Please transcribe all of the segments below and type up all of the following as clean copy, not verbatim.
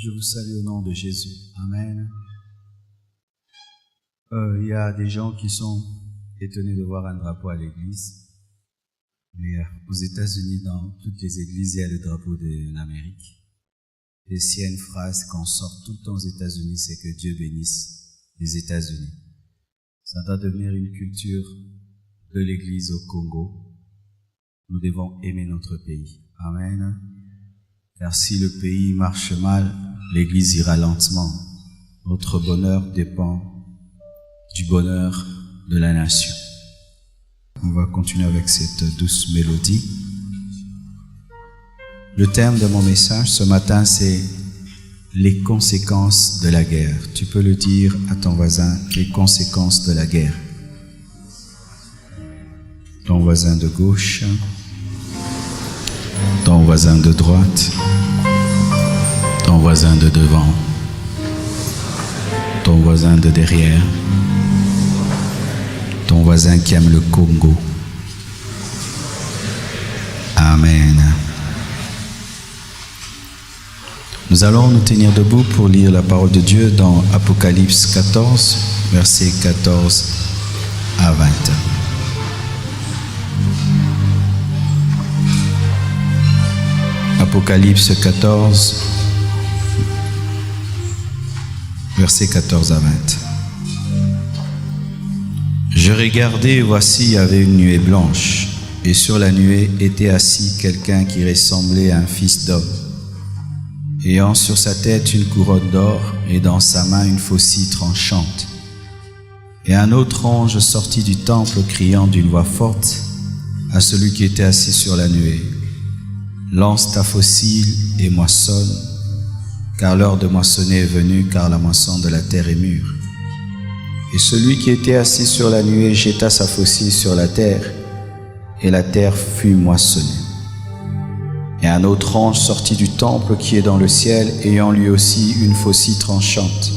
Je vous salue au nom de Jésus. Amen. Il y a des gens qui sont étonnés de voir un drapeau à l'église. Mais aux États-Unis, dans toutes les églises, il y a le drapeau de l'Amérique. Et s'il y a une phrase qu'on sort tout le temps aux États-Unis, c'est que Dieu bénisse les États-Unis. Ça doit devenir une culture de l'église au Congo. Nous devons aimer notre pays. Amen. Car si le pays marche mal, l'église ira lentement. Notre bonheur dépend du bonheur de la nation. On va continuer avec cette douce mélodie. Le thème de mon message ce matin, c'est les conséquences de la guerre. Tu peux le dire à ton voisin, les conséquences de la guerre. Ton voisin de gauche, ton voisin de droite, ton voisin de devant, ton voisin de derrière, ton voisin qui aime le Congo. Amen. Nous allons nous tenir debout pour lire la parole de Dieu dans Apocalypse 14, versets 14 à 20. Apocalypse 14, versets 14 à 20. Je regardais et voici, il y avait une nuée blanche, et sur la nuée était assis quelqu'un qui ressemblait à un fils d'homme, ayant sur sa tête une couronne d'or et dans sa main une faucille tranchante. Et un autre ange sortit du temple criant d'une voix forte à celui qui était assis sur la nuée: lance ta faucille et moissonne, car l'heure de moissonner est venue, car la moisson de la terre est mûre. Et celui qui était assis sur la nuée jeta sa faucille sur la terre, et la terre fut moissonnée. Et un autre ange sortit du temple qui est dans le ciel, ayant lui aussi une faucille tranchante.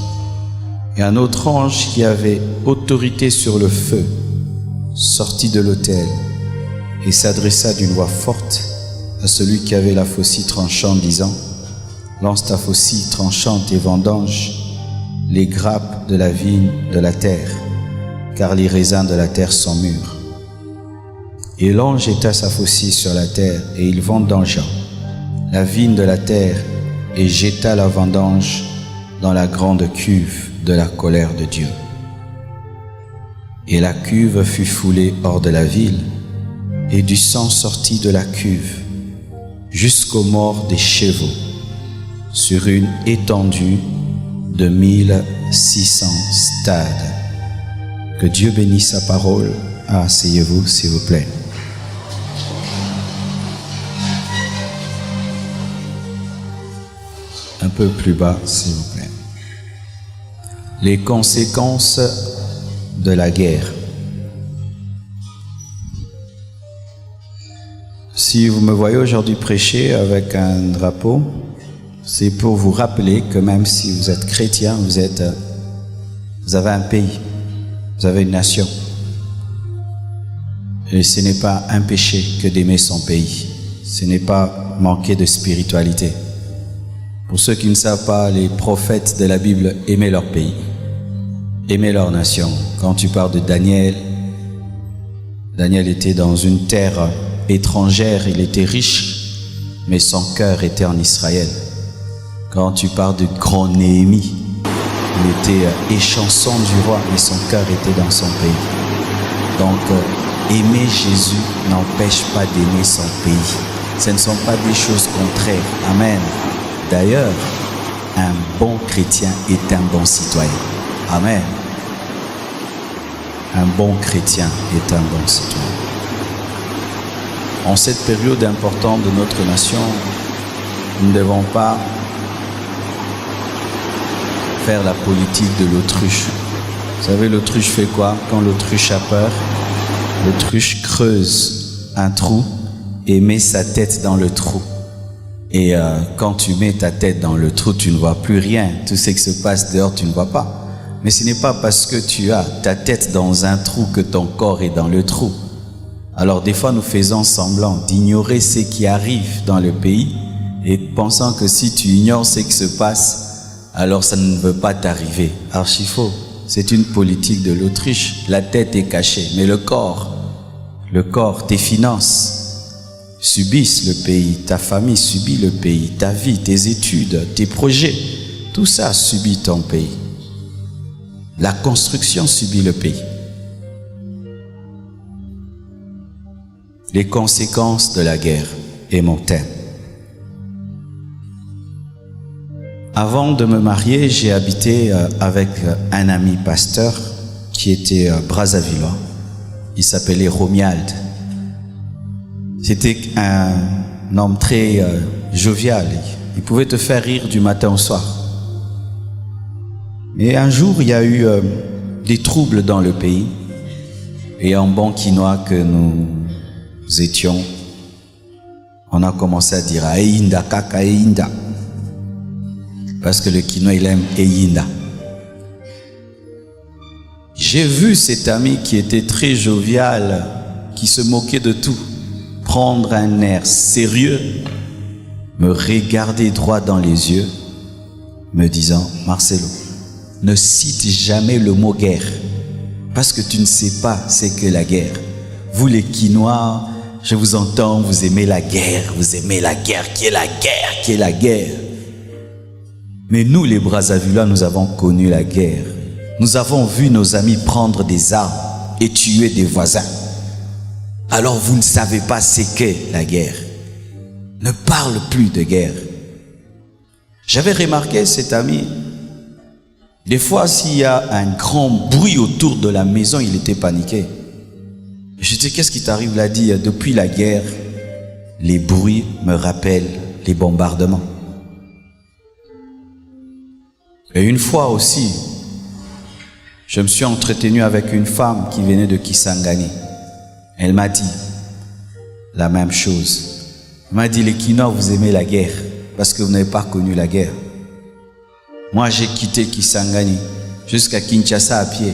Et un autre ange qui avait autorité sur le feu sortit de l'autel et s'adressa d'une voix forte à celui qui avait la faucille tranchante, disant: lance ta faucille tranchante et vendange les grappes de la vigne de la terre, car les raisins de la terre sont mûrs. Et l'ange jeta sa faucille sur la terre, et il vendangea la vigne de la terre, et jeta la vendange dans la grande cuve de la colère de Dieu. Et la cuve fut foulée hors de la ville, et du sang sortit de la cuve jusqu'aux morts des chevaux, sur une étendue de 1600 stades. Que Dieu bénisse sa parole. Asseyez-vous, s'il vous plaît. Un peu plus bas, s'il vous plaît. Les conséquences de la guerre. Si vous me voyez aujourd'hui prêcher avec un drapeau, c'est pour vous rappeler que même si vous êtes chrétien, vous avez un pays, vous avez une nation. Et ce n'est pas un péché que d'aimer son pays. Ce n'est pas manquer de spiritualité. Pour ceux qui ne savent pas, les prophètes de la Bible aimaient leur pays, aimaient leur nation. Quand tu parles de Daniel, Daniel était dans une terre étrangère, il était riche, mais son cœur était en Israël. Quand tu parles de grand Néhémie, il était échanson du roi, mais son cœur était dans son pays. Donc, aimer Jésus n'empêche pas d'aimer son pays. Ce ne sont pas des choses contraires. Amen. D'ailleurs, un bon chrétien est un bon citoyen. Amen. Un bon chrétien est un bon citoyen. En cette période importante de notre nation, nous ne devons pas faire la politique de l'autruche. Vous savez, l'autruche fait quoi? Quand l'autruche a peur, l'autruche creuse un trou et met sa tête dans le trou. Et quand tu mets ta tête dans le trou, tu ne vois plus rien. Tout ce qui se passe dehors, tu ne vois pas. Mais ce n'est pas parce que tu as ta tête dans un trou que ton corps est dans le trou. Alors des fois, nous faisons semblant d'ignorer ce qui arrive dans le pays et pensant que si tu ignores ce qui se passe, alors ça ne veut pas t'arriver. Archi faux. C'est une politique de l'Autriche. La tête est cachée, mais le corps, tes finances subissent le pays, ta famille subit le pays, ta vie, tes études, tes projets, tout ça subit ton pays. La construction subit le pays. Les conséquences de la guerre est mon thème. Avant de me marier, j'ai habité avec un ami pasteur qui était Brazzavillois. Il s'appelait Romuald. C'était un homme très jovial. Il pouvait te faire rire du matin au soir. Mais un jour, il y a eu des troubles dans le pays. Et en bon quinois que nous étions, on a commencé à dire « Einda, kaka, Einda ». Parce que le quinois, il aime Einda. J'ai vu cet ami qui était très jovial, qui se moquait de tout, prendre un air sérieux, me regarder droit dans les yeux, me disant « Marcelo, ne cite jamais le mot guerre, parce que tu ne sais pas c'est que la guerre. Vous les quinois, je vous entends, vous aimez la guerre, qui est la guerre, qui est la guerre. Mais nous, les Brazzavillois, nous avons connu la guerre. Nous avons vu nos amis prendre des armes et tuer des voisins. Alors vous ne savez pas c'est qu'est la guerre. Ne parle plus de guerre. » J'avais remarqué cet ami. Des fois, s'il y a un grand bruit autour de la maison, il était paniqué. Je dis, qu'est-ce qui t'arrive? Il a dit, depuis la guerre, les bruits me rappellent les bombardements. Et une fois aussi, je me suis entretenu avec une femme qui venait de Kisangani. Elle m'a dit la même chose. Elle m'a dit, les Quinois, vous aimez la guerre parce que vous n'avez pas connu la guerre. Moi, j'ai quitté Kisangani jusqu'à Kinshasa à pied.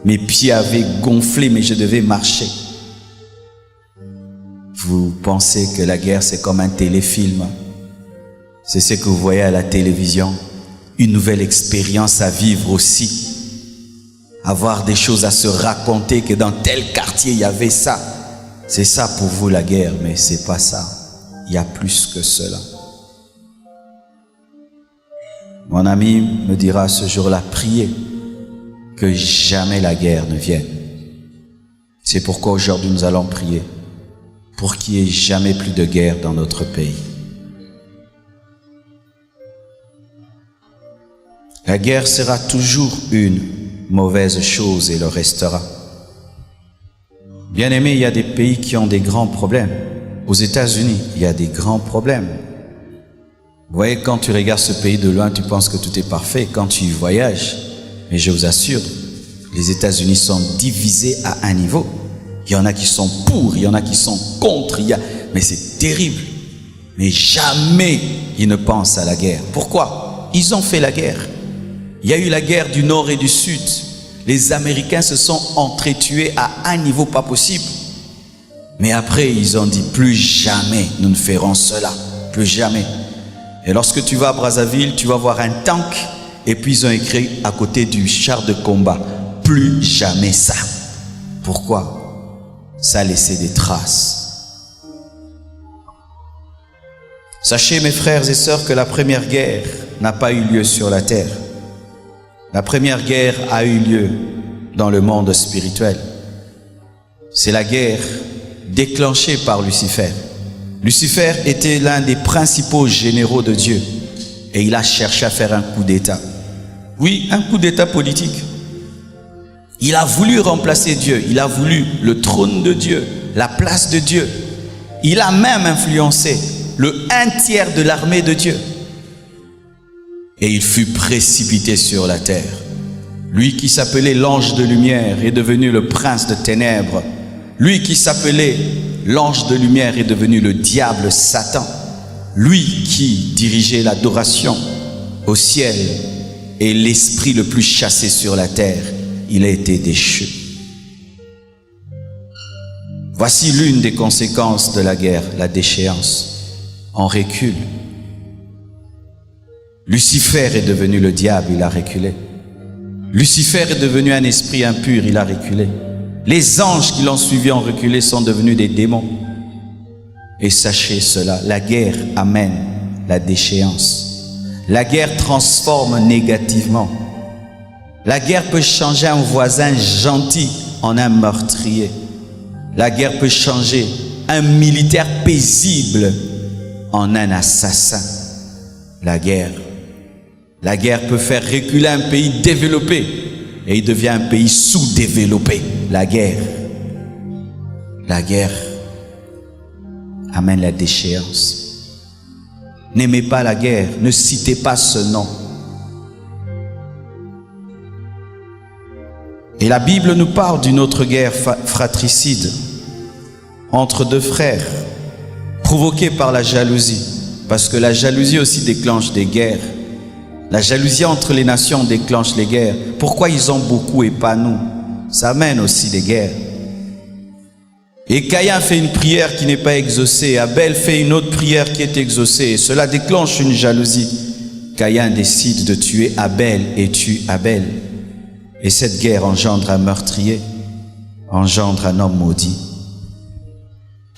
Mes pieds avaient gonflé, mais je devais marcher. Vous pensez que la guerre, c'est comme un téléfilm. C'est ce que vous voyez à la télévision. Une nouvelle expérience à vivre aussi. Avoir des choses à se raconter, que dans tel quartier, il y avait ça. C'est ça pour vous la guerre, mais c'est pas ça. Il y a plus que cela. Mon ami me dira ce jour-là, priez que jamais la guerre ne vienne. C'est pourquoi aujourd'hui nous allons prier pour qu'il n'y ait jamais plus de guerre dans notre pays. La guerre sera toujours une mauvaise chose et le restera. Bien aimé, il y a des pays qui ont des grands problèmes. Aux États-Unis, il y a des grands problèmes. Vous voyez, quand tu regardes ce pays de loin, tu penses que tout est parfait. Quand tu y voyages, mais je vous assure, les États-Unis sont divisés à un niveau. Il y en a qui sont pour, il y en a qui sont contre. Mais c'est terrible. Mais jamais ils ne pensent à la guerre. Pourquoi? Ils ont fait la guerre. Il y a eu la guerre du Nord et du Sud. Les Américains se sont entretués à un niveau pas possible. Mais après, ils ont dit, plus jamais nous ne ferons cela. Plus jamais. Et lorsque tu vas à Brazzaville, tu vas voir un tank. Et puis ils ont écrit à côté du char de combat, plus jamais ça. Pourquoi? Ça a laissé des traces. Sachez, mes frères et sœurs, que la première guerre n'a pas eu lieu sur la terre. La première guerre a eu lieu dans le monde spirituel. C'est la guerre déclenchée par Lucifer. Lucifer était l'un des principaux généraux de Dieu et il a cherché à faire un coup d'État. Oui, un coup d'État politique. Il a voulu remplacer Dieu, il a voulu le trône de Dieu, la place de Dieu. Il a même influencé le 1/3 de l'armée de Dieu. Et il fut précipité sur la terre. Lui qui s'appelait l'ange de lumière est devenu le prince de ténèbres. Lui qui s'appelait l'ange de lumière est devenu le diable Satan. Lui qui dirigeait l'adoration au ciel et l'esprit le plus chassé sur la terre, il a été déchu. Voici l'une des conséquences de la guerre, la déchéance. On recule Lucifer est devenu le diable, il a reculé. Lucifer est devenu un esprit impur, il a reculé. Les anges qui l'ont suivi ont reculé sont devenus des démons. Et sachez cela, la guerre amène la déchéance. La guerre transforme négativement. La guerre peut changer un voisin gentil en un meurtrier. La guerre peut changer un militaire paisible en un assassin. La guerre peut faire reculer un pays développé et il devient un pays sous-développé. La guerre amène la déchéance. N'aimez pas la guerre, ne citez pas ce nom. Et la Bible nous parle d'une autre guerre fratricide entre deux frères, provoquée par la jalousie, parce que la jalousie aussi déclenche des guerres. La jalousie entre les nations déclenche les guerres. Pourquoi ils ont beaucoup et pas nous? Ça amène aussi des guerres. Et Caïn fait une prière qui n'est pas exaucée. Abel fait une autre prière qui est exaucée. Et cela déclenche une jalousie. Caïn décide de tuer Abel et tue Abel. Et cette guerre engendre un meurtrier, engendre un homme maudit.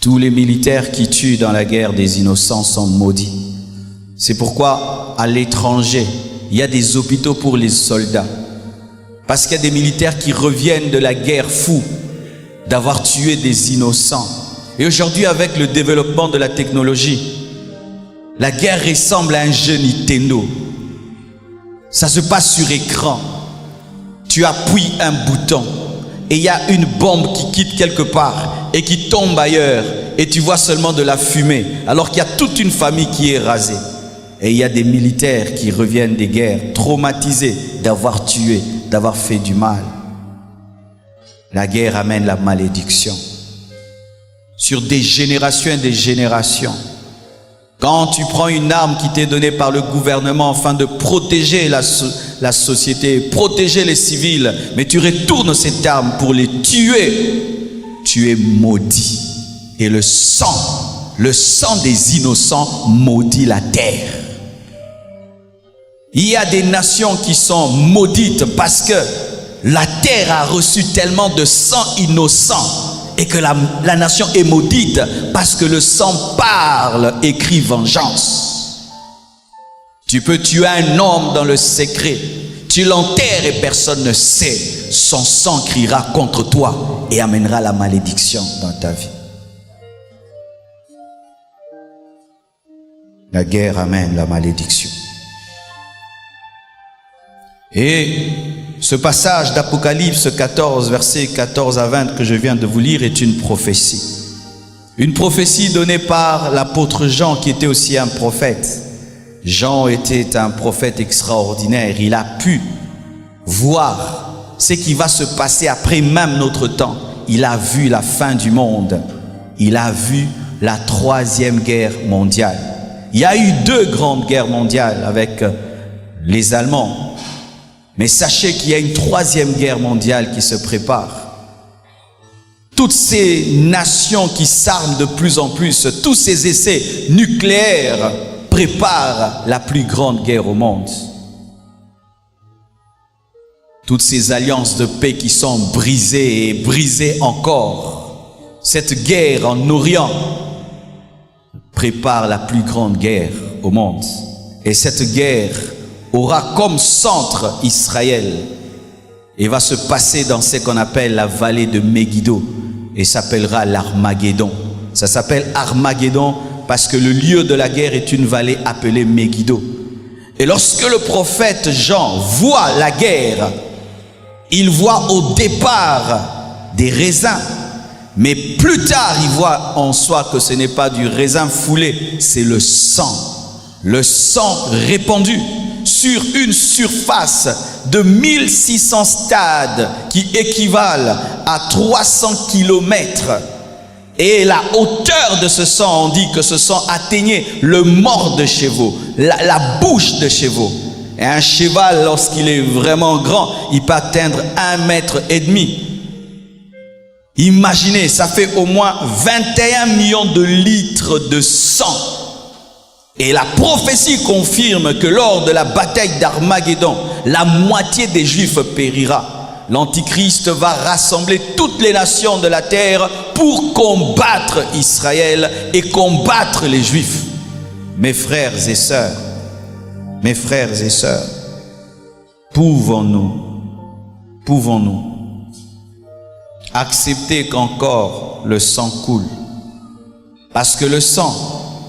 Tous les militaires qui tuent dans la guerre des innocents sont maudits. C'est pourquoi, à l'étranger, il y a des hôpitaux pour les soldats. Parce qu'il y a des militaires qui reviennent de la guerre fou, d'avoir tué des innocents. Et aujourd'hui, avec le développement de la technologie, la guerre ressemble à un jeu Nintendo. Ça se passe sur écran. Tu appuies un bouton et il y a une bombe qui quitte quelque part et qui tombe ailleurs. Et tu vois seulement de la fumée, alors qu'il y a toute une famille qui est rasée. Et il y a des militaires qui reviennent des guerres, traumatisés d'avoir tué, d'avoir fait du mal. La guerre amène la malédiction sur des générations et des générations. Quand tu prends une arme qui t'est donnée par le gouvernement afin de protéger la société, protéger les civils, mais tu retournes cette arme pour les tuer, tu es maudit. Et le sang des innocents maudit la terre. Il y a des nations qui sont maudites parce que la terre a reçu tellement de sang innocent et que la nation est maudite parce que le sang parle, écrit vengeance. Tu peux tuer un homme dans le secret, tu l'enterres et personne ne sait. Son sang criera contre toi et amènera la malédiction dans ta vie. La guerre amène la malédiction. Et ce passage d'Apocalypse 14, versets 14 à 20 que je viens de vous lire est une prophétie. Une prophétie donnée par l'apôtre Jean qui était aussi un prophète. Jean était un prophète extraordinaire. Il a pu voir ce qui va se passer après même notre temps. Il a vu la fin du monde. Il a vu la troisième guerre mondiale. Il y a eu 2 grandes guerres mondiales avec les Allemands. Mais sachez qu'il y a une 3e guerre mondiale qui se prépare. Toutes ces nations qui s'arment de plus en plus, tous ces essais nucléaires préparent la plus grande guerre au monde. Toutes ces alliances de paix qui sont brisées et brisées encore. Cette guerre en Orient prépare la plus grande guerre au monde. Et cette guerre aura comme centre Israël et va se passer dans ce qu'on appelle la vallée de Megiddo et s'appellera l'Armageddon. Ça s'appelle Armageddon parce que le lieu de la guerre est une vallée appelée Megiddo. Et lorsque le prophète Jean voit la guerre, il voit au départ des raisins, mais plus tard il voit en soi que ce n'est pas du raisin foulé, c'est le sang répandu sur une surface de 1600 stades qui équivalent à 300 kilomètres. Et la hauteur de ce sang, on dit que ce sang atteignait le mors de chevaux, la bouche de chevaux. Et un cheval, lorsqu'il est vraiment grand, il peut atteindre 1,5 mètre. Imaginez, ça fait au moins 21 millions de litres de sang. Et la prophétie confirme que lors de la bataille d'Armageddon, la moitié des Juifs périra. L'Antichrist va rassembler toutes les nations de la terre pour combattre Israël et combattre les Juifs. Mes frères et sœurs, pouvons-nous accepter qu'encore le sang coule? Parce que le sang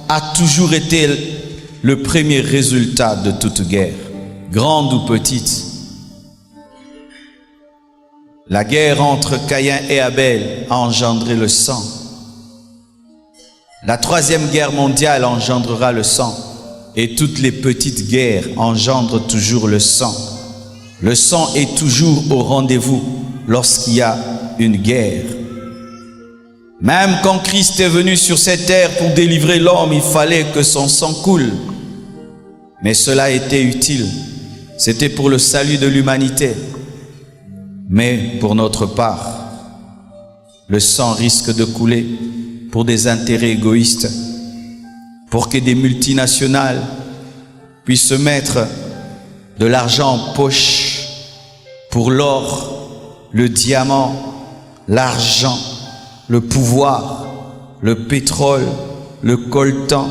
a toujours été le premier résultat de toute guerre, grande ou petite. La guerre entre Caïn et Abel a engendré le sang. La troisième guerre mondiale engendrera le sang. Et toutes les petites guerres engendrent toujours le sang. Le sang est toujours au rendez-vous lorsqu'il y a une guerre. Même quand Christ est venu sur cette terre pour délivrer l'homme, il fallait que son sang coule. Mais cela était utile. C'était pour le salut de l'humanité. Mais pour notre part, le sang risque de couler pour des intérêts égoïstes, pour que des multinationales puissent se mettre de l'argent en poche pour l'or, le diamant, l'argent, le pouvoir, le pétrole, le coltan,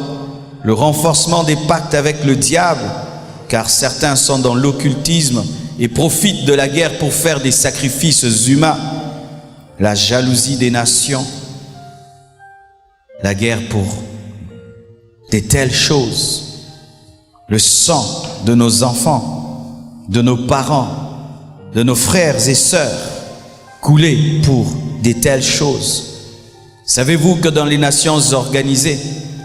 le renforcement des pactes avec le diable, car certains sont dans l'occultisme et profitent de la guerre pour faire des sacrifices humains, la jalousie des nations, la guerre pour de telles choses, le sang de nos enfants, de nos parents, de nos frères et sœurs, couler pour de telles choses. Savez-vous que dans les nations organisées,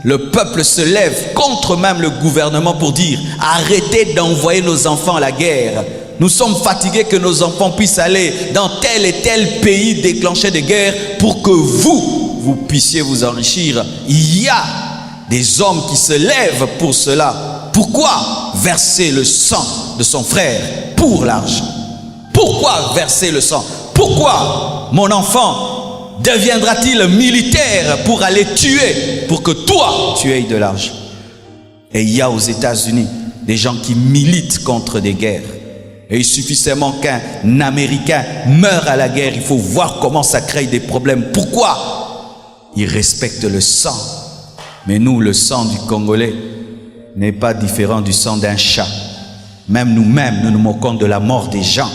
le peuple se lève contre même le gouvernement pour dire « Arrêtez d'envoyer nos enfants à la guerre. Nous sommes fatigués que nos enfants puissent aller dans tel et tel pays déclencher des guerres pour que vous puissiez vous enrichir. » Il y a des hommes qui se lèvent pour cela. Pourquoi verser le sang de son frère pour l'argent? Pourquoi verser le sang? Pourquoi mon enfant deviendra-t-il militaire pour aller tuer, pour que toi tu aies de l'argent? Et il y a aux États-Unis des gens qui militent contre des guerres. Et il suffit seulement qu'un Américain meure à la guerre, il faut voir comment ça crée des problèmes. Pourquoi? Ils respectent le sang. Mais nous, le sang du Congolais n'est pas différent du sang d'un chat. Même nous-mêmes, nous nous moquons de la mort des gens.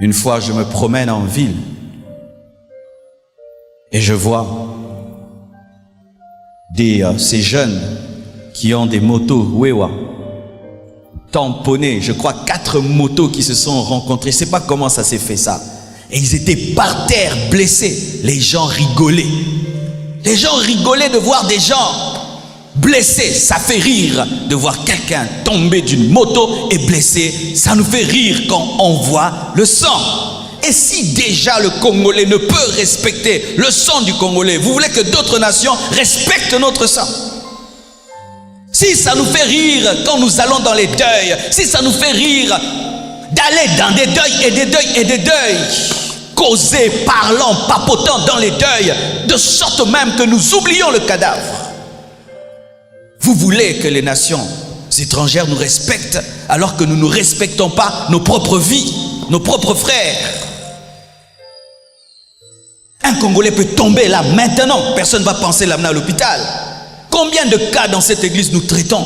Une fois, je me promène en ville et je vois ces jeunes qui ont des motos Wewa tamponnées. Je crois 4 motos qui se sont rencontrées. Je ne sais pas comment ça s'est fait ça. Et ils étaient par terre, blessés. Les gens rigolaient. Les gens rigolaient de voir des gens blessés. Ça fait rire de voir quelqu'un tomber d'une moto et blessé. Ça nous fait rire quand on voit le sang. Et si déjà le Congolais ne peut respecter le sang du Congolais, vous voulez que d'autres nations respectent notre sang? Si ça nous fait rire quand nous allons dans les deuils, si ça nous fait rire d'aller dans des deuils et des deuils et des deuils, causer, parlant, papotant dans les deuils, de sorte même que nous oublions le cadavre. Vous voulez que les nations étrangères nous respectent alors que nous ne respectons pas nos propres vies, nos propres frères. Un Congolais peut tomber là maintenant, personne ne va penser l'amener à l'hôpital. Combien de cas dans cette église nous traitons?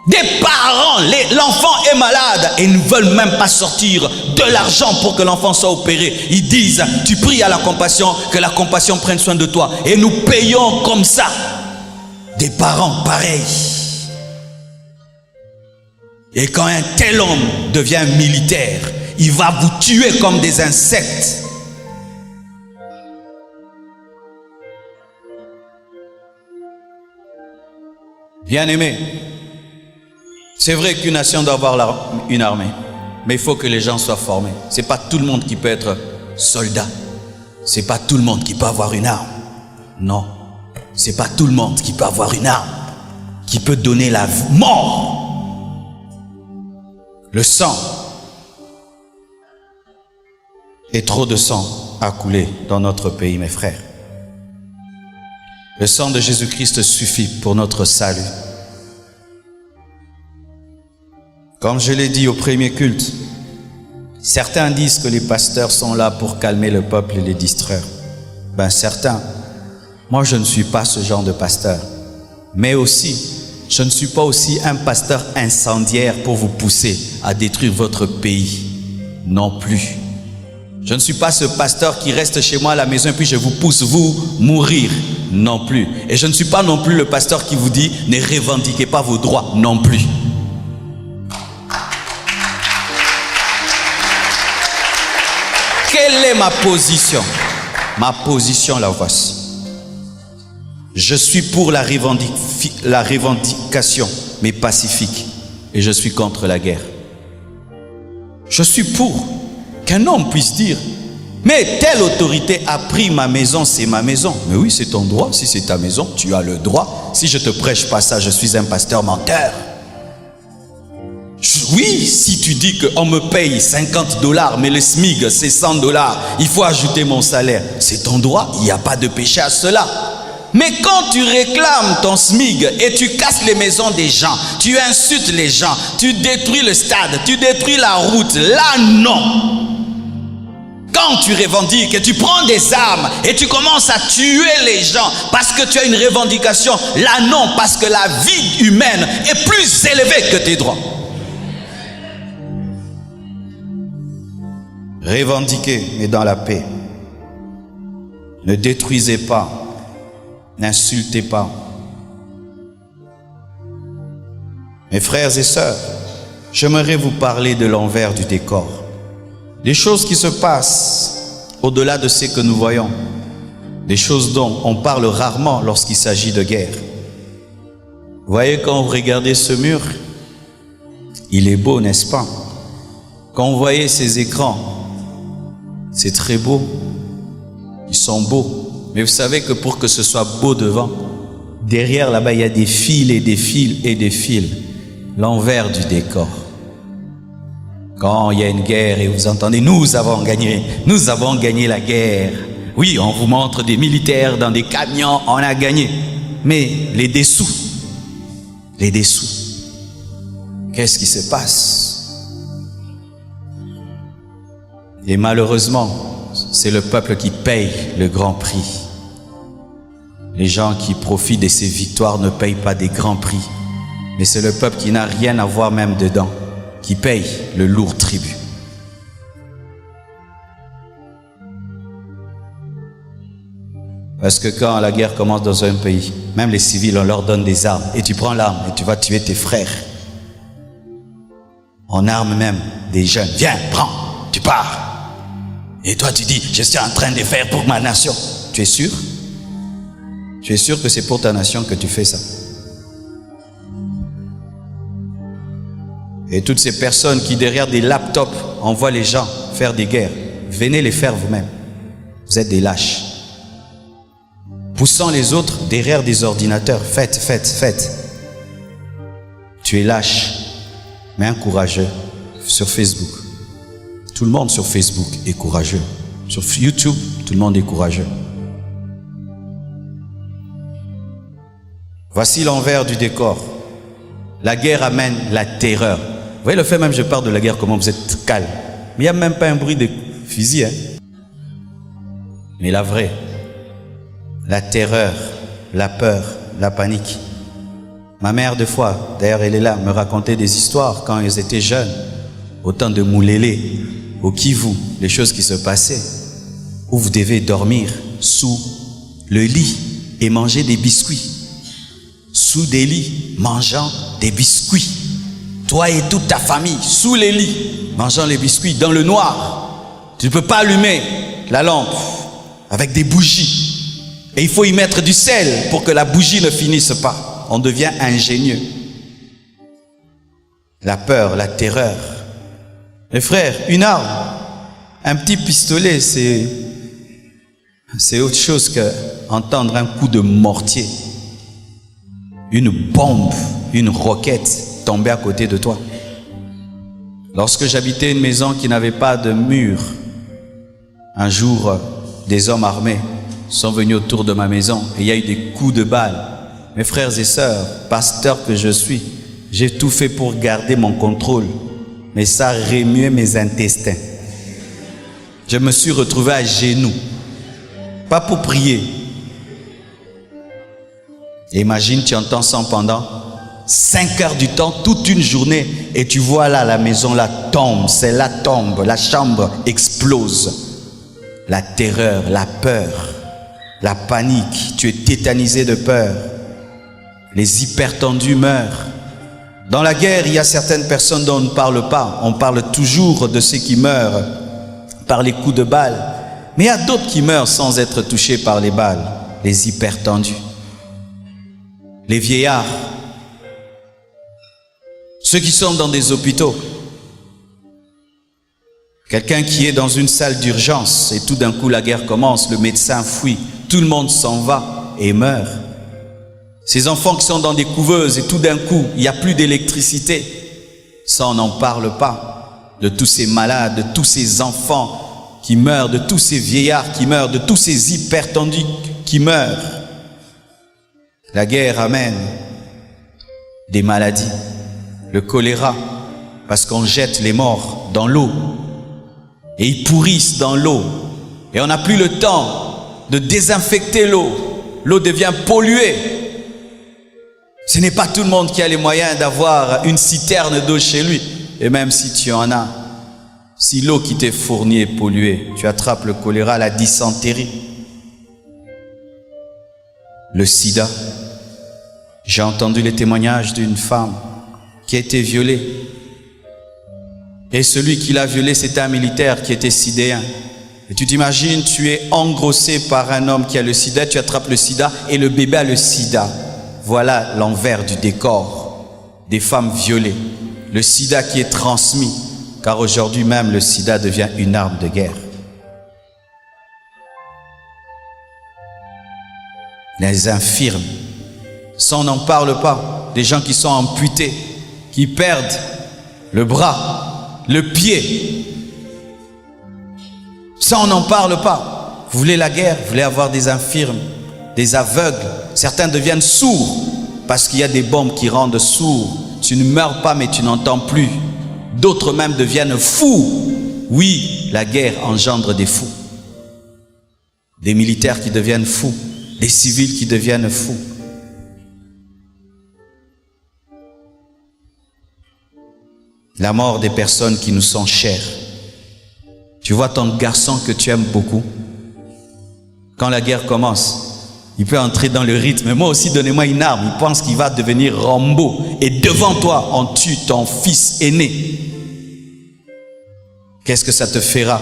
Des parents, l'enfant est malade et ils ne veulent même pas sortir de l'argent pour que l'enfant soit opéré. Ils disent, tu pries à la compassion, que la compassion prenne soin de toi. Et nous payons comme ça. Des parents pareils. Et quand un tel homme devient militaire, il va vous tuer comme des insectes. Bien-aimés, c'est vrai qu'une nation doit avoir une armée, mais il faut que les gens soient formés. Ce n'est pas tout le monde qui peut être soldat. Ce n'est pas tout le monde qui peut avoir une arme. Non, ce n'est pas tout le monde qui peut avoir une arme, qui peut donner la mort. Le sang. Et trop de sang a coulé dans notre pays, mes frères. Le sang de Jésus-Christ suffit pour notre salut. Comme je l'ai dit au premier culte, certains disent que les pasteurs sont là pour calmer le peuple et les distraire. Certains. Moi, je ne suis pas ce genre de pasteur. Mais aussi, je ne suis pas aussi un pasteur incendiaire pour vous pousser à détruire votre pays. Non plus. Je ne suis pas ce pasteur qui reste chez moi à la maison et puis je vous pousse vous mourir. Non plus. Et je ne suis pas non plus le pasteur qui vous dit ne revendiquez pas vos droits. Non plus. Quelle est ma position? Ma position, la voici. Je suis pour la revendication, mais pacifique. Et je suis contre la guerre. Je suis pour qu'un homme puisse dire « Mais telle autorité a pris ma maison, c'est ma maison. » Mais oui, c'est ton droit. Si c'est ta maison, tu as le droit. Si je te prêche pas ça, je suis un pasteur menteur. Oui, si tu dis qu'on me paye $50, mais le SMIC, c'est $100, il faut ajouter mon salaire. C'est ton droit, il n'y a pas de péché à cela. Mais quand tu réclames ton SMIC et tu casses les maisons des gens, tu insultes les gens, tu détruis le stade, tu détruis la route, là non. Quand tu revendiques et tu prends des armes et tu commences à tuer les gens parce que tu as une revendication, là non, parce que la vie humaine est plus élevée que tes droits. Revendiquez, mais dans la paix. Ne détruisez pas. N'insultez pas. Mes frères et sœurs, j'aimerais vous parler de l'envers du décor. Des choses qui se passent au-delà de ce que nous voyons. Des choses dont on parle rarement lorsqu'il s'agit de guerre. Vous voyez, quand vous regardez ce mur, il est beau, n'est-ce pas? Quand vous voyez ces écrans, c'est très beau. Ils sont beaux. Mais vous savez que pour que ce soit beau devant, derrière là-bas, il y a des fils et des fils et des fils. L'envers du décor. Quand il y a une guerre et vous entendez, nous avons gagné la guerre. Oui, on vous montre des militaires dans des camions, on a gagné. Mais les dessous, qu'est-ce qui se passe? Et malheureusement, c'est le peuple qui paye le grand prix. Les gens qui profitent de ces victoires ne payent pas des grands prix. Mais c'est le peuple qui n'a rien à voir même dedans, qui paye le lourd tribut. Parce que quand la guerre commence dans un pays, même les civils, on leur donne des armes. Et tu prends l'arme et tu vas tuer tes frères. On arme même des jeunes. Viens, prends, tu pars. Et toi tu dis, je suis en train de faire pour ma nation. Tu es sûr? Tu es sûr que c'est pour ta nation que tu fais ça? Et toutes ces personnes qui derrière des laptops envoient les gens faire des guerres, venez les faire vous-même. Vous êtes des lâches. Poussant les autres derrière des ordinateurs, faites. Tu es lâche, mais un courageux sur Facebook. Tout le monde sur Facebook est courageux. Sur YouTube, tout le monde est courageux. Voici l'envers du décor. La guerre amène la terreur. Vous voyez le fait même, je parle de la guerre, comment vous êtes calme. Mais il n'y a même pas un bruit de fusil. Mais la vraie, la terreur, la peur, la panique. Ma mère, des fois, d'ailleurs elle est là, me racontait des histoires quand ils étaient jeunes, au temps de Moulélé, au Kivu, les choses qui se passaient, où vous devez dormir sous le lit et manger des biscuits. Sous des lits, mangeant des biscuits. Toi et toute ta famille, sous les lits, mangeant les biscuits, dans le noir. Tu ne peux pas allumer la lampe avec des bougies. Et il faut y mettre du sel pour que la bougie ne finisse pas. On devient ingénieux. La peur, la terreur. Mes frères, une arme, un petit pistolet, c'est autre chose qu'entendre un coup de mortier. Une bombe, une roquette tomber à côté de toi. Lorsque j'habitais une maison qui n'avait pas de mur, un jour, des hommes armés sont venus autour de ma maison et il y a eu des coups de balle. Mes frères et sœurs, pasteur que je suis, j'ai tout fait pour garder mon contrôle, mais ça remuait mes intestins. Je me suis retrouvé à genoux, pas pour prier. Et imagine, tu entends ça pendant 5 heures du temps, toute une journée, et tu vois là, la maison là tombe, c'est là tombe, la chambre explose. La terreur, la peur, la panique, tu es tétanisé de peur. Les hypertendus meurent. Dans la guerre, il y a certaines personnes dont on ne parle pas. On parle toujours de ceux qui meurent par les coups de balle. Mais il y a d'autres qui meurent sans être touchés par les balles. Les hypertendus. Les vieillards. Ceux qui sont dans des hôpitaux. Quelqu'un qui est dans une salle d'urgence et tout d'un coup la guerre commence, le médecin fuit, tout le monde s'en va et meurt. Ces enfants qui sont dans des couveuses et tout d'un coup, il n'y a plus d'électricité. Ça, on n'en parle pas. De tous ces malades, de tous ces enfants qui meurent, de tous ces vieillards qui meurent, de tous ces hypertendus qui meurent. La guerre amène des maladies, le choléra, parce qu'on jette les morts dans l'eau. Et ils pourrissent dans l'eau. Et on n'a plus le temps de désinfecter l'eau. L'eau devient polluée. Ce n'est pas tout le monde qui a les moyens d'avoir une citerne d'eau chez lui. Et même si tu en as, si l'eau qui t'est fournie est polluée, tu attrapes le choléra, la dysenterie, le sida. J'ai entendu les témoignages d'une femme qui a été violée. Et celui qui l'a violée, c'était un militaire qui était sidéen. Et tu t'imagines, tu es engrossé par un homme qui a le sida, tu attrapes le sida et le bébé a le sida. Voilà l'envers du décor des femmes violées. Le sida qui est transmis, car aujourd'hui même le sida devient une arme de guerre. Les infirmes, ça on n'en parle pas. Des gens qui sont amputés, qui perdent le bras, le pied. Ça on n'en parle pas. Vous voulez la guerre, vous voulez avoir des infirmes, des aveugles. Certains deviennent sourds parce qu'il y a des bombes qui rendent sourds. Tu ne meurs pas mais tu n'entends plus. D'autres même deviennent fous. Oui, la guerre engendre des fous. Des militaires qui deviennent fous, des civils qui deviennent fous. La mort des personnes qui nous sont chères. Tu vois ton garçon que tu aimes beaucoup. Quand la guerre commence, il peut entrer dans le rythme. Moi aussi, donnez-moi une arme. Il pense qu'il va devenir Rambo. Et devant toi, on tue ton fils aîné. Qu'est-ce que ça te fera?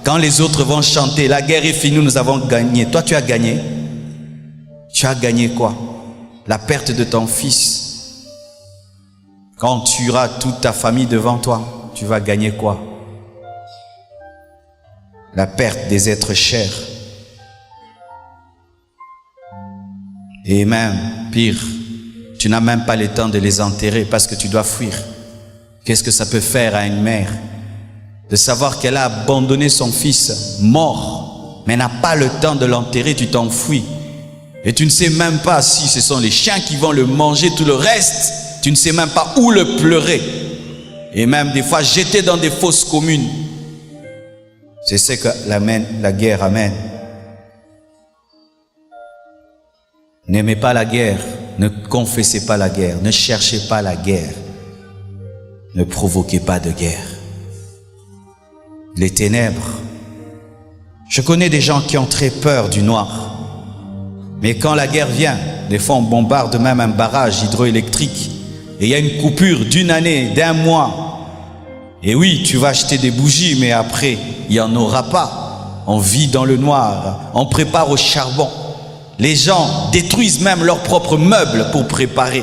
Quand les autres vont chanter, la guerre est finie, nous avons gagné. Toi, tu as gagné. Tu as gagné quoi? La perte de ton fils. Quand tu auras toute ta famille devant toi, tu vas gagner quoi? La perte des êtres chers. Et même, pire, tu n'as même pas le temps de les enterrer parce que tu dois fuir. Qu'est-ce que ça peut faire à une mère de savoir qu'elle a abandonné son fils mort, mais n'a pas le temps de l'enterrer, tu t'enfuis. Et tu ne sais même pas si ce sont les chiens qui vont le manger, tout le reste, tu ne sais même pas où le pleurer. Et même des fois jeter dans des fosses communes. C'est ce que la guerre amène. N'aimez pas la guerre, ne confessez pas la guerre, ne cherchez pas la guerre, ne provoquez pas de guerre. Les ténèbres. Je connais des gens qui ont très peur du noir. Mais quand la guerre vient, des fois on bombarde même un barrage hydroélectrique et il y a une coupure d'une année, d'un mois. Et oui, tu vas acheter des bougies, mais après, il n'y en aura pas. On vit dans le noir, on prépare au charbon. Les gens détruisent même leurs propres meubles pour préparer.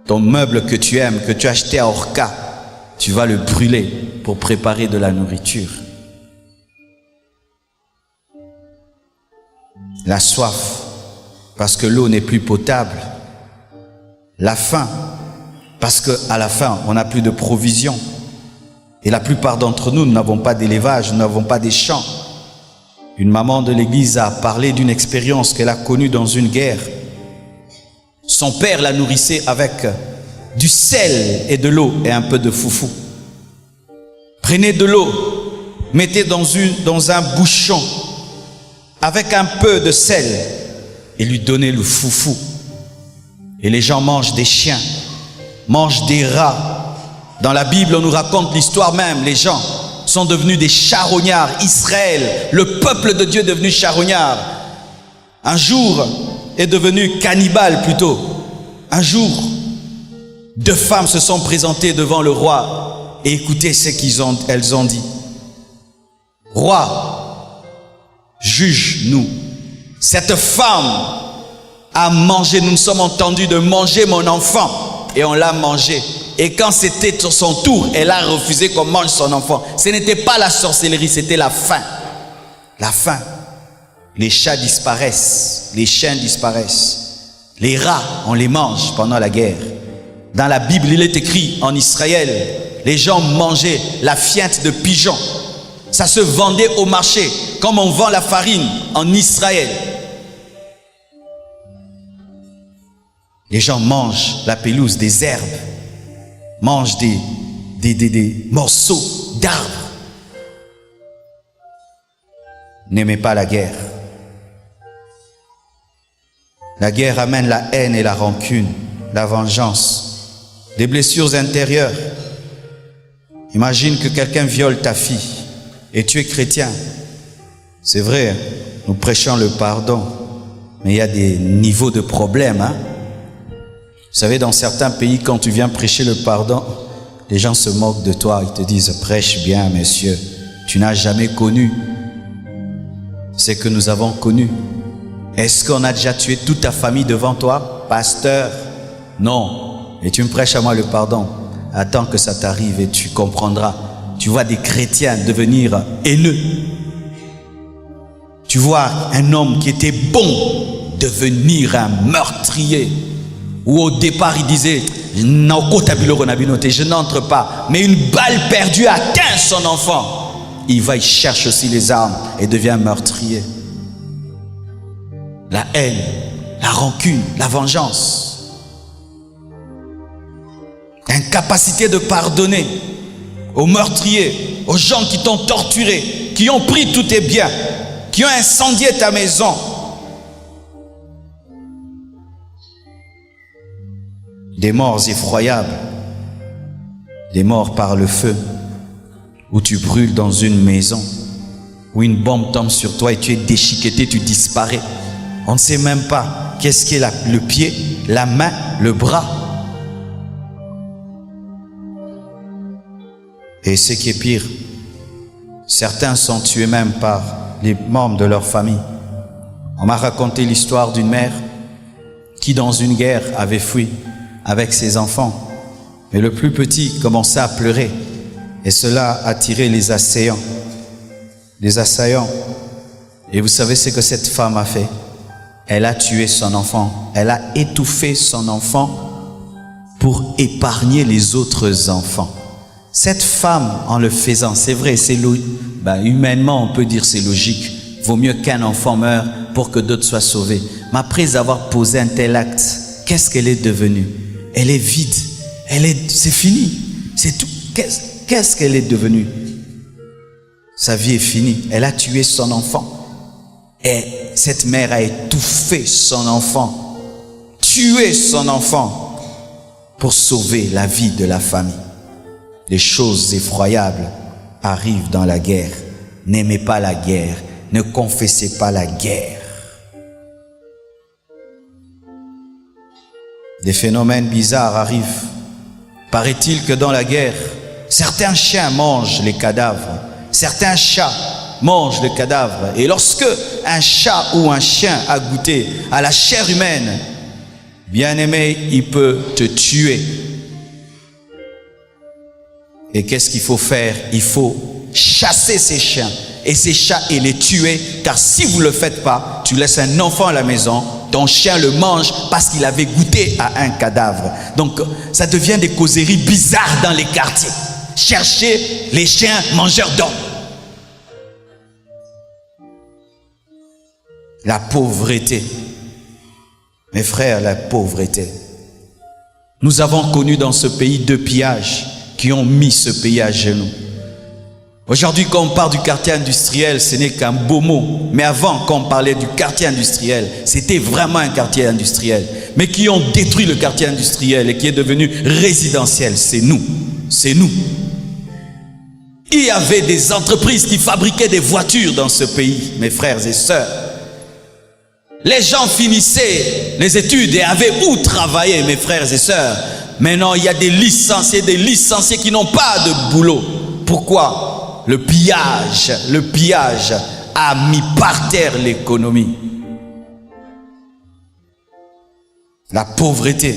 Ton meuble que tu aimes, que tu as acheté à Orca, tu vas le brûler pour préparer de la nourriture. La soif, parce que l'eau n'est plus potable. La faim, parce qu'à la fin, on n'a plus de provisions. Et la plupart d'entre nous, nous n'avons pas d'élevage, nous n'avons pas des champs. Une maman de l'église a parlé d'une expérience qu'elle a connue dans une guerre. Son père la nourrissait avec du sel et de l'eau et un peu de foufou. Prenez de l'eau, mettez dans un bouchon avec un peu de sel et lui donnez le foufou. Et les gens mangent des chiens, mangent des rats. Dans la Bible, on nous raconte l'histoire même. Les gens sont devenus des charognards. Israël, le peuple de Dieu est devenu charognard. Un jour est devenu cannibale plutôt. Un jour, 2 femmes se sont présentées devant le roi et écoutez ce qu'elles ont dit. Roi, juge-nous. Cette femme a mangé, nous nous sommes entendus de manger mon enfant et on l'a mangé. Et quand c'était son tour, elle a refusé qu'on mange son enfant. Ce n'était pas la sorcellerie, c'était la faim. La faim. Les chats disparaissent, les chiens disparaissent. Les rats, on les mange pendant la guerre. Dans la Bible, il est écrit en Israël, les gens mangeaient la fiente de pigeon. Ça se vendait au marché, comme on vend la farine en Israël. Les gens mangent la pelouse, des herbes, mangent des morceaux d'arbres. N'aimez pas la guerre. La guerre amène la haine et la rancune, la vengeance, des blessures intérieures. Imagine que quelqu'un viole ta fille et tu es chrétien. C'est vrai, nous prêchons le pardon, mais il y a des niveaux de problèmes. Vous savez, dans certains pays, quand tu viens prêcher le pardon, les gens se moquent de toi. Ils te disent, prêche bien, monsieur. Tu n'as jamais connu ce que nous avons connu. Est-ce qu'on a déjà tué toute ta famille devant toi, pasteur? Non. Et tu me prêches à moi le pardon. Attends que ça t'arrive et tu comprendras. Tu vois des chrétiens devenir haineux. Tu vois un homme qui était bon devenir un meurtrier. Où au départ il disait, je n'entre pas. Mais une balle perdue atteint son enfant. Il va, il cherche aussi les armes et devient meurtrier. La haine, la rancune, la vengeance. Incapacité de pardonner aux meurtriers, aux gens qui t'ont torturé, qui ont pris tous tes biens, qui ont incendié ta maison. Des morts effroyables, des morts par le feu, où tu brûles dans une maison, où une bombe tombe sur toi et tu es déchiqueté, tu disparais. On ne sait même pas qu'est-ce qui est le pied, la main, le bras. Et ce qui est pire, certains sont tués même par les membres de leur famille. On m'a raconté l'histoire d'une mère qui dans une guerre avait fui avec ses enfants. Mais le plus petit commençait à pleurer et cela a attiré les assaillants. Et vous savez ce que cette femme a fait? Elle a tué son enfant. Elle a étouffé son enfant pour épargner les autres enfants. Cette femme, en le faisant, c'est vrai, c'est humainement on peut dire c'est logique. Vaut mieux qu'un enfant meure pour que d'autres soient sauvés. Mais après avoir posé un tel acte, qu'est-ce qu'elle est devenue? Elle est vide. C'est fini. C'est tout. Qu'est-ce qu'elle est devenue? Sa vie est finie. Elle a tué son enfant. Et cette mère a étouffé son enfant, tué son enfant pour sauver la vie de la famille. Les choses effroyables arrivent dans la guerre. N'aimez pas la guerre. Ne confessez pas la guerre. Des phénomènes bizarres arrivent. Paraît-il que dans la guerre, certains chiens mangent les cadavres. Certains chats mangent le cadavre. Et lorsque un chat ou un chien a goûté à la chair humaine, bien aimé, il peut te tuer. Et qu'est-ce qu'il faut faire? Il faut chasser ces chiens et ces chats et les tuer, car si vous ne le faites pas, tu laisses un enfant à la maison, ton chien le mange parce qu'il avait goûté à un cadavre. Donc ça devient des causeries bizarres dans les quartiers. Cherchez les chiens mangeurs d'hommes. La pauvreté. Mes frères, la pauvreté. Nous avons connu dans ce pays 2 pillages qui ont mis ce pays à genoux. Aujourd'hui, quand on parle du quartier industriel, ce n'est qu'un beau mot. Mais avant, quand on parlait du quartier industriel, c'était vraiment un quartier industriel. Mais qui ont détruit le quartier industriel et qui est devenu résidentiel, c'est nous. C'est nous. Il y avait des entreprises qui fabriquaient des voitures dans ce pays, mes frères et sœurs. Les gens finissaient les études et avaient où travailler, mes frères et sœurs. Maintenant, il y a des licenciés qui n'ont pas de boulot. Pourquoi ? Le pillage a mis par terre l'économie. La pauvreté,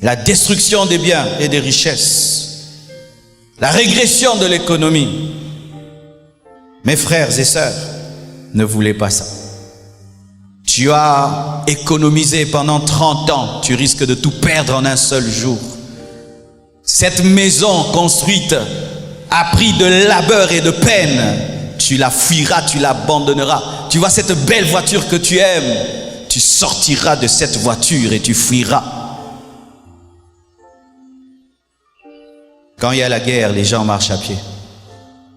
la destruction des biens et des richesses, la régression de l'économie. Mes frères et sœurs, ne voulez pas ça. Tu as économisé pendant 30 ans, tu risques de tout perdre en un seul jour. Cette maison construite a pris de labeur et de peine, tu la fuiras, tu l'abandonneras. Tu vois cette belle voiture que tu aimes, tu sortiras de cette voiture et tu fuiras. Quand il y a la guerre, les gens marchent à pied.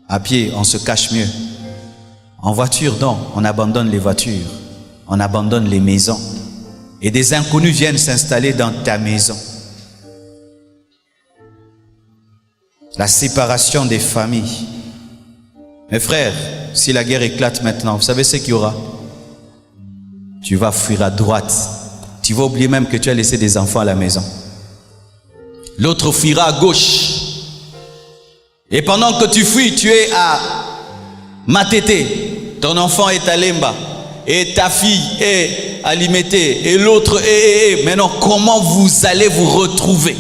À pied, on se cache mieux. En voiture, non, on abandonne les voitures, on abandonne les maisons. Et des inconnus viennent s'installer dans ta maison. La séparation des familles. Mes frères, si la guerre éclate maintenant, vous savez ce qu'il y aura? Tu vas fuir à droite. Tu vas oublier même que tu as laissé des enfants à la maison. L'autre fuira à gauche. Et pendant que tu fuis, tu es à Matete. Ton enfant est à Lemba. Et ta fille est à Limete. Et l'autre est. Maintenant, comment vous allez vous retrouver?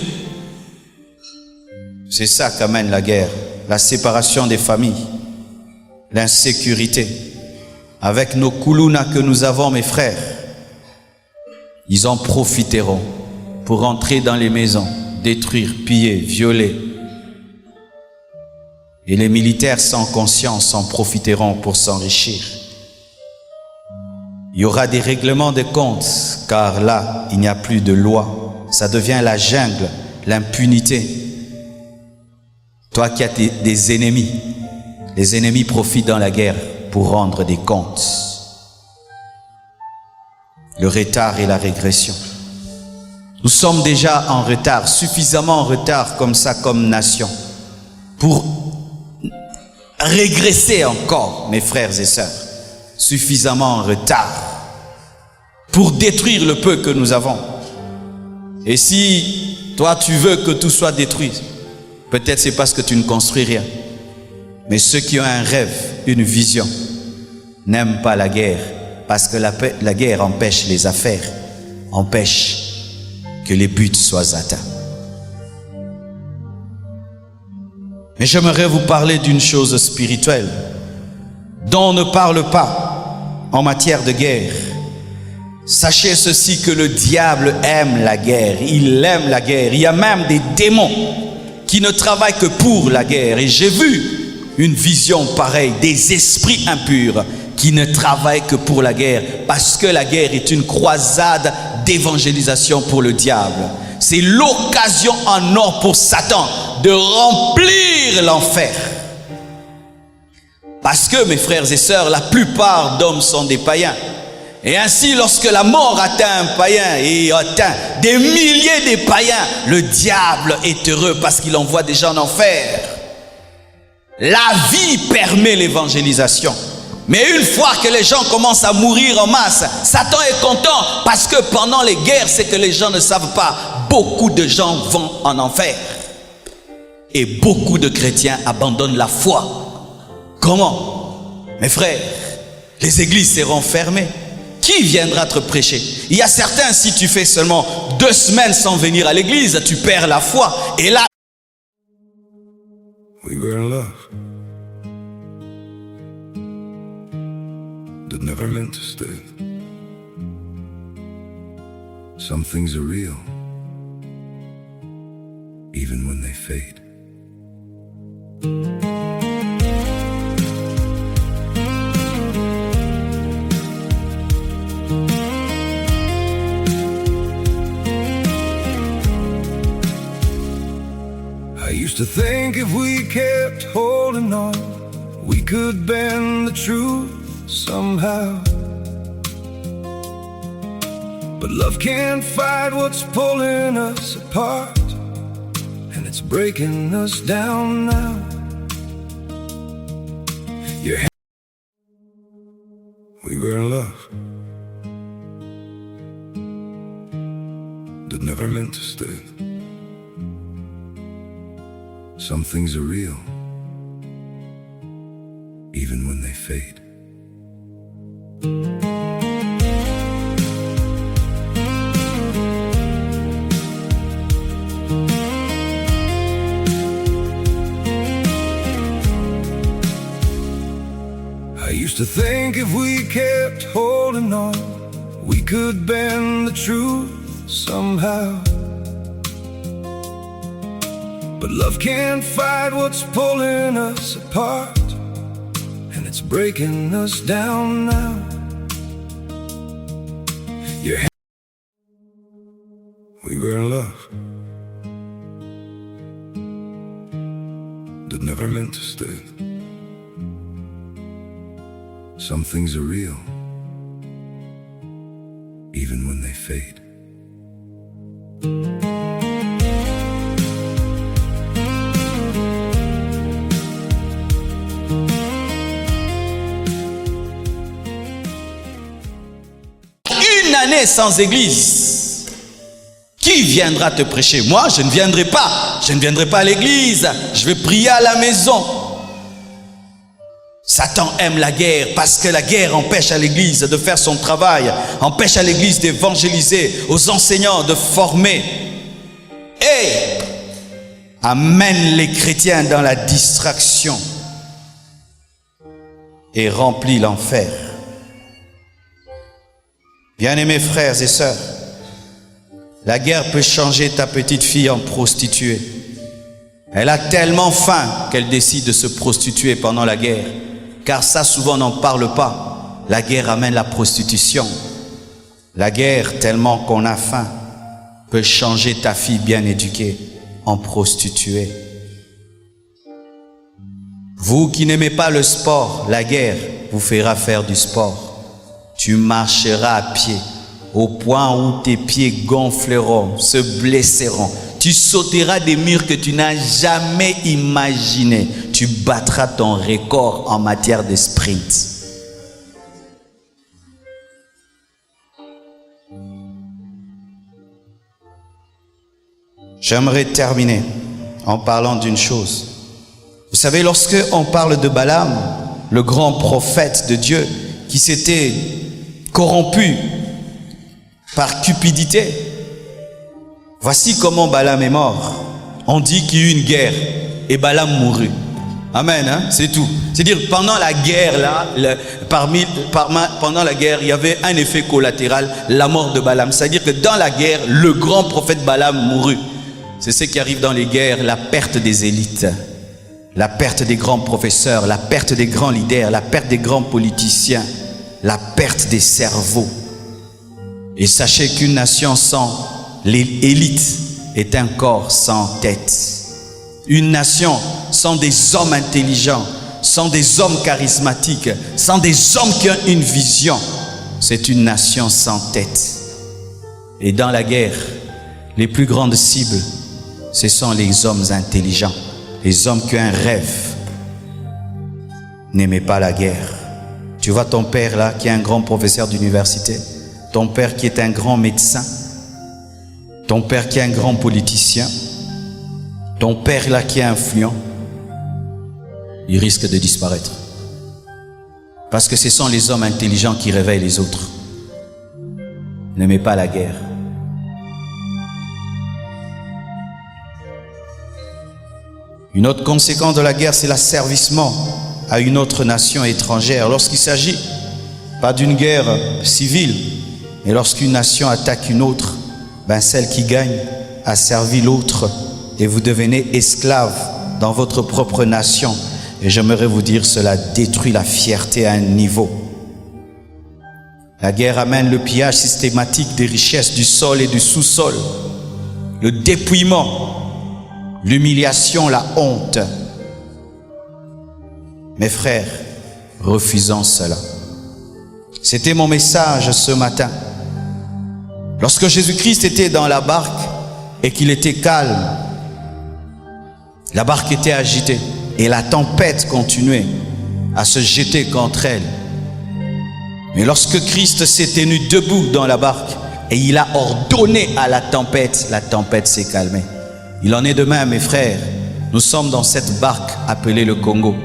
C'est ça qu'amène la guerre, la séparation des familles, l'insécurité. Avec nos koulounas que nous avons, mes frères, ils en profiteront pour entrer dans les maisons, détruire, piller, violer. Et les militaires sans conscience en profiteront pour s'enrichir. Il y aura des règlements de comptes, car là, il n'y a plus de loi. Ça devient la jungle, l'impunité. Toi qui as des ennemis, les ennemis profitent dans la guerre pour rendre des comptes. Le retard et la régression. Nous sommes déjà en retard, suffisamment en retard comme ça, comme nation, pour régresser encore, mes frères et sœurs, suffisamment en retard pour détruire le peu que nous avons. Et si toi tu veux que tout soit détruit, peut-être c'est parce que tu ne construis rien. Mais ceux qui ont un rêve, une vision, n'aiment pas la guerre, parce que la guerre empêche les affaires, empêche que les buts soient atteints. Mais j'aimerais vous parler d'une chose spirituelle dont on ne parle pas en matière de guerre. Sachez ceci, que le diable aime la guerre, il aime la guerre. Il y a même des démons qui ne travaillent que pour la guerre. Et j'ai vu une vision pareille, des esprits impurs qui ne travaillent que pour la guerre, parce que la guerre est une croisade d'évangélisation pour le diable. C'est l'occasion en or pour Satan de remplir l'enfer. Parce que, mes frères et sœurs, la plupart d'hommes sont des païens. Et ainsi, lorsque la mort atteint un païen et atteint des milliers de païens, le diable est heureux parce qu'il envoie des gens en enfer. La vie permet l'évangélisation. Mais une fois que les gens commencent à mourir en masse, Satan est content parce que pendant les guerres, c'est que les gens ne savent pas, beaucoup de gens vont en enfer. Et beaucoup de chrétiens abandonnent la foi. Comment? Mes frères, les églises seront fermées. Qui viendra te prêcher? Il y a certains, si tu fais seulement 2 semaines sans venir à l'église, tu perds la foi. Et là, we were in love that never meant to stay. Some things are real, even when they fade. I used to think if we kept holding on, we could bend the truth somehow. But love can't fight what's pulling us apart, and it's breaking us down now. We were in love, that never meant to stay. Some things are real, even when they fade. I used to think if we kept holding on, we could bend the truth somehow. But love can't fight what's pulling us apart, and it's breaking us down now. We were in love, that never meant to stay. Some things are real, even when they fade. Une année sans église. Qui viendra te prêcher? Moi, je ne viendrai pas. Je ne viendrai pas à l'église. Je vais prier à la maison. Satan aime la guerre parce que la guerre empêche à l'église de faire son travail, empêche à l'église d'évangéliser, aux enseignants de former et amène les chrétiens dans la distraction et remplit l'enfer. Bien-aimés frères et sœurs, la guerre peut changer ta petite fille en prostituée. Elle a tellement faim qu'elle décide de se prostituer pendant la guerre. Car ça, souvent, on n'en parle pas. La guerre amène la prostitution. La guerre, tellement qu'on a faim, peut changer ta fille bien éduquée en prostituée. Vous qui n'aimez pas le sport, la guerre vous fera faire du sport. Tu marcheras à pied au point où tes pieds gonfleront, se blesseront. Tu sauteras des murs que tu n'as jamais imaginés. Tu battras ton record en matière de sprint. J'aimerais terminer en parlant d'une chose. Vous savez, lorsque on parle de Balaam, le grand prophète de Dieu, qui s'était corrompu par cupidité, voici comment Balaam est mort. On dit qu'il y a eu une guerre et Balaam mourut. Amen, hein? C'est tout. C'est-à-dire, pendant la guerre, là, pendant la guerre, il y avait un effet collatéral, la mort de Balaam. C'est-à-dire que dans la guerre, le grand prophète Balaam mourut. C'est ce qui arrive dans les guerres, la perte des élites, la perte des grands professeurs, la perte des grands leaders, la perte des grands politiciens, la perte des cerveaux. Et sachez qu'une nation sans l'élite est un corps sans tête. Une nation sans des hommes intelligents, sans des hommes charismatiques, sans des hommes qui ont une vision, c'est une nation sans tête. Et dans la guerre, les plus grandes cibles, ce sont les hommes intelligents, les hommes qui ont un rêve. N'aimez pas la guerre. Tu vois ton père là, qui est un grand professeur d'université, ton père qui est un grand médecin, ton père qui est un grand politicien, ton père là qui est influent, il risque de disparaître. Parce que ce sont les hommes intelligents qui réveillent les autres. N'aimez pas la guerre. Une autre conséquence de la guerre, c'est l'asservissement à une autre nation étrangère. Lorsqu'il s'agit pas d'une guerre civile, mais lorsqu'une nation attaque une autre, celle qui gagne a servi l'autre et vous devenez esclave dans votre propre nation. Et j'aimerais vous dire, cela détruit la fierté à un niveau. La guerre amène le pillage systématique des richesses du sol et du sous-sol, le dépouillement l'humiliation, la honte. Mes frères, refusons cela. C'était mon message ce matin. Lorsque Jésus-Christ était dans la barque et qu'il était calme, la barque était agitée et la tempête continuait à se jeter contre elle. Mais lorsque Christ s'est tenu debout dans la barque et il a ordonné à la tempête s'est calmée. Il en est de même, mes frères. Nous sommes dans cette barque appelée le Congo.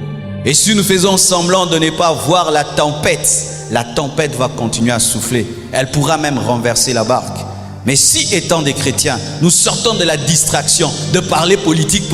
Et si nous faisons semblant de ne pas voir la tempête va continuer à souffler. Elle pourra même renverser la barque. Mais si, étant des chrétiens, nous sortons de la distraction de parler politique,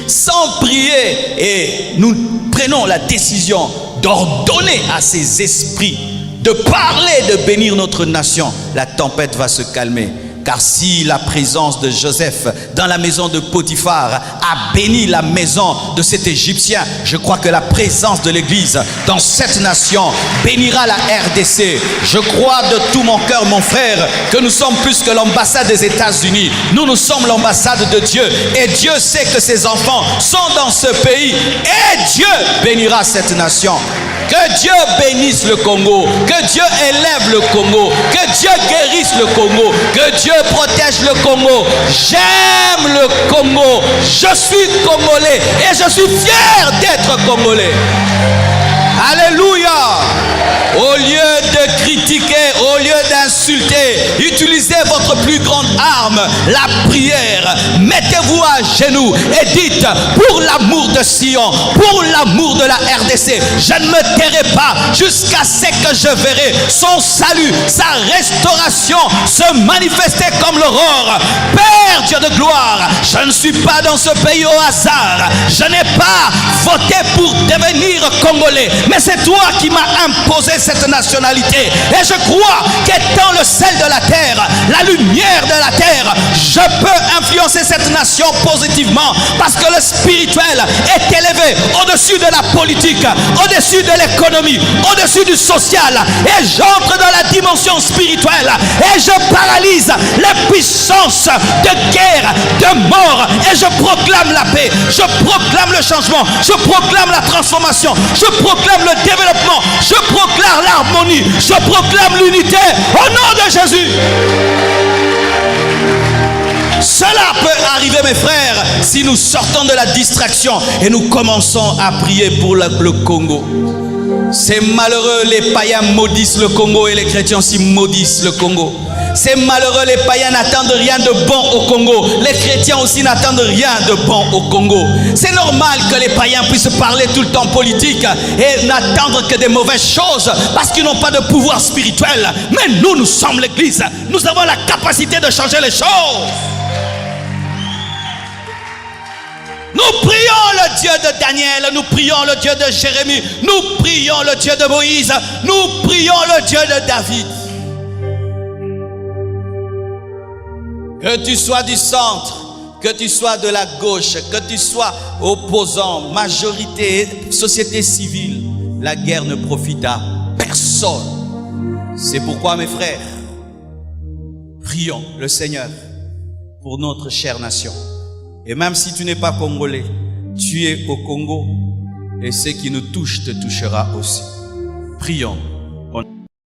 sans prier, et nous prenons la décision d'ordonner à ces esprits de parler, de bénir notre nation, la tempête va se calmer. Car si la présence de Joseph dans la maison de Potiphar a béni la maison de cet Égyptien, je crois que la présence de l'Église dans cette nation bénira la RDC. Je crois de tout mon cœur, mon frère, que nous sommes plus que l'ambassade des États-Unis. Nous sommes l'ambassade de Dieu. Et Dieu sait que ses enfants sont dans ce pays. Et Dieu bénira cette nation. Que Dieu bénisse le Congo. Que Dieu élève le Congo. Que Dieu guérisse le Congo. Que Dieu protège le Congo. J'aime le Congo. Je suis congolais et je suis fier d'être congolais. Alléluia. Au lieu de critiquer, au lieu d'insulter, utilisez votre plus grande arme, la prière. Mettez-vous à genoux et dites: pour l'amour de Sion, pour l'amour de la RDC, je ne me tairai pas jusqu'à ce que je verrai son salut, sa restauration se manifester comme l'aurore. Père Dieu de gloire, je ne suis pas dans ce pays au hasard. Je n'ai pas voté pour devenir congolais, mais c'est toi qui m'as imposé cette nationalité. Et je crois qu'étant le sel de la terre, la lumière de la terre, je peux influencer cette nation positivement, parce que le spirituel est élevé au-dessus de la politique, au-dessus de l'économie, au-dessus du social. Et j'entre dans la dimension spirituelle et je paralyse les puissances de guerre, de mort, et je proclame la paix, je proclame le changement, je proclame la transformation, je proclame le développement, je proclame l'harmonie, je proclame l'unité au nom de Jésus. Cela peut arriver, mes frères, si nous sortons de la distraction et nous commençons à prier pour le Congo. C'est malheureux, les païens maudissent le Congo et les chrétiens aussi maudissent le Congo. C'est malheureux, les païens n'attendent rien de bon au Congo. Les chrétiens aussi n'attendent rien de bon au Congo. C'est normal que les païens puissent parler tout le temps politique et n'attendre que des mauvaises choses parce qu'ils n'ont pas de pouvoir spirituel. Mais nous sommes l'Église. Nous avons la capacité de changer les choses. Nous prions le Dieu de Daniel, nous prions le Dieu de Jérémie, nous prions le Dieu de Moïse, nous prions le Dieu de David. Que tu sois du centre, que tu sois de la gauche, que tu sois opposant, majorité, société civile, la guerre ne profite à personne. C'est pourquoi, mes frères, prions le Seigneur pour notre chère nation. Et même si tu n'es pas congolais, tu es au Congo et ce qui nous touche te touchera aussi. Prions.